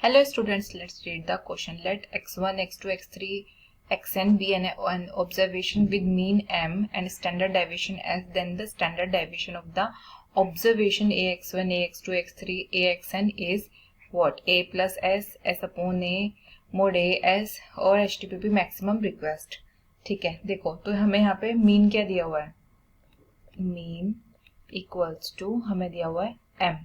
Hello students, let's read the question. Let x1, x2, x3, xn be an observation with mean m and standard deviation s. Then the standard deviation of the observation ax1, ax2, x3, axn is what? A plus s, s upon a, mod a s और HTTP maximum request. ठीक है, देखो तो हमें यहाँ पे mean क्या दिया हुआ है? मीन इक्वल्स टू हमें दिया हुआ है m.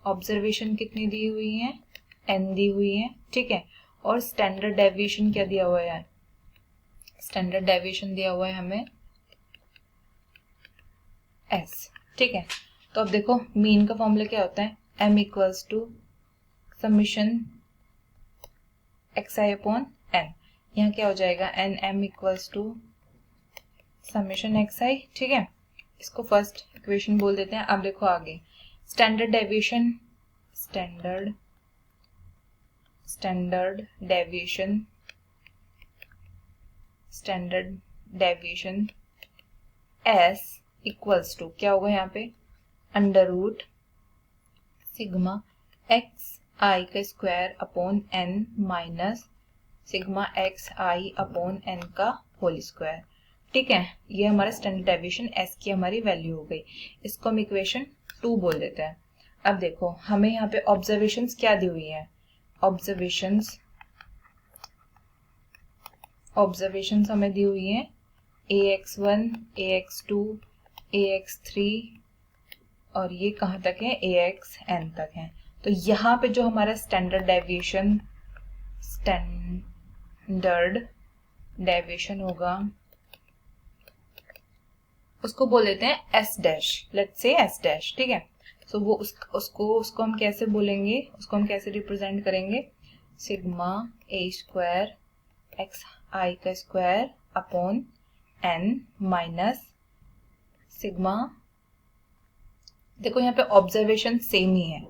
ऑब्जर्वेशन कितनी दी हुई है? n दी हुई है. ठीक है, और स्टैंडर्ड डेविएशन क्या दिया हुआ है? स्टैंडर्ड डेविएशन दिया हुआ है हमें s. ठीक है, तो अब देखो मीन का फॉर्मूला क्या होता है? m equals to summation xi upon n. यहाँ क्या हो जाएगा? m equals to summation xi. ठीक है, इसको फर्स्ट इक्वेशन बोल देते हैं. अब देखो आगे standard deviation s equals to क्या होगा यहाँ पे? Under root sigma X I का square upon n minus sigma X I upon n का होल स्क्वायर. ठीक है, ये हमारा स्टैंडर्ड डेविएशन s की हमारी वैल्यू हो गई. इसको हम इक्वेशन 2 बोल देते हैं. अब देखो हमें यहाँ पे ऑब्जर्वेशंस क्या दी हुई है? ऑब्जर्वेशंस हमें दी हुई है ax1, ax2, ax3 और ये कहाँ तक है? axn तक है. तो यहाँ पे जो हमारा स्टैंडर्ड डेविएशन होगा उसको बोल देते हैं s dash. Let's say s dash. ठीक है, सो वो उसको हम कैसे बोलेंगे? उसको हम कैसे रिप्रेजेंट करेंगे? Sigma a square x I का square upon n minus sigma. देखो यहाँ पे ऑब्जर्वेशन सेम ही है.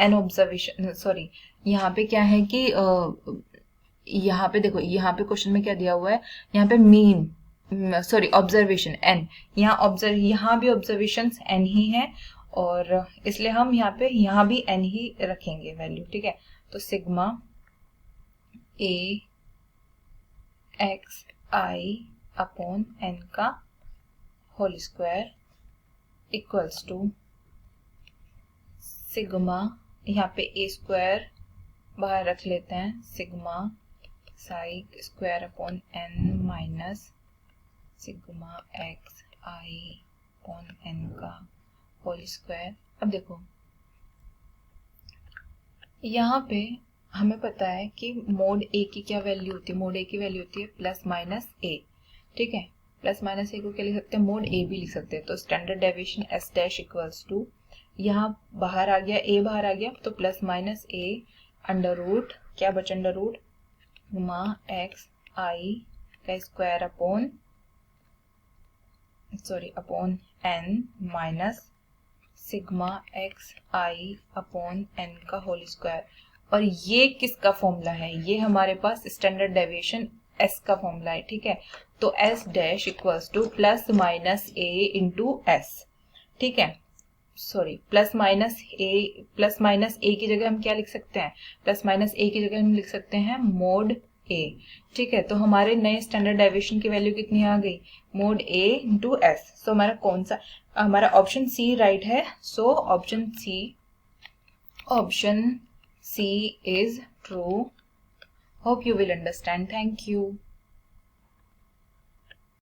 एन ऑब्जर्वेशन सॉरी यहाँ पे क्या है कि यहाँ पे देखो यहाँ पे क्वेश्चन में क्या दिया हुआ है? यहाँ पे मीन ऑब्जर्वेशन n. यहाँ भी ऑब्जर्वेशन n ही है और इसलिए हम यहाँ भी n ही रखेंगे वैल्यू. ठीक है, तो sigma a X I upon n का whole square equals to sigma, यहाँ पे a स्क्वायर बाहर रख लेते हैं, sigma xi square upon n minus sigma X I upon n का होल स्क्वायर. अब देखो यहाँ पे हमें पता है कि मोड a की क्या वैल्यू होती है? मोड a की वैल्यू होती है प्लस माइनस a. ठीक है, प्लस माइनस a को क्या लिख सकते हैं? मोड a भी लिख सकते हैं. तो standard deviation s dash equals to यहाँ बाहर आ गया, a बाहर आ गया तो plus minus a under root क्या बचा? Under root sigma X I का square upon n minus sigma X I upon n का होल स्क्वायर. और ये किसका फॉर्मूला है? ये हमारे पास स्टैंडर्ड डेविएशन s का फॉर्मूला है. ठीक है, तो s dash equals to plus minus a into s. ठीक है, प्लस माइनस a की जगह हम क्या लिख सकते हैं? प्लस माइनस a की जगह हम लिख सकते हैं मोड a. ठीक है, तो हमारे नए स्टैंडर्ड डेविएशन की वैल्यू कितनी आ गई? Mode a into s. सो हमारा कौन सा? हमारा ऑप्शन सी राइट है. So option C is true. Hope you will understand. Thank you.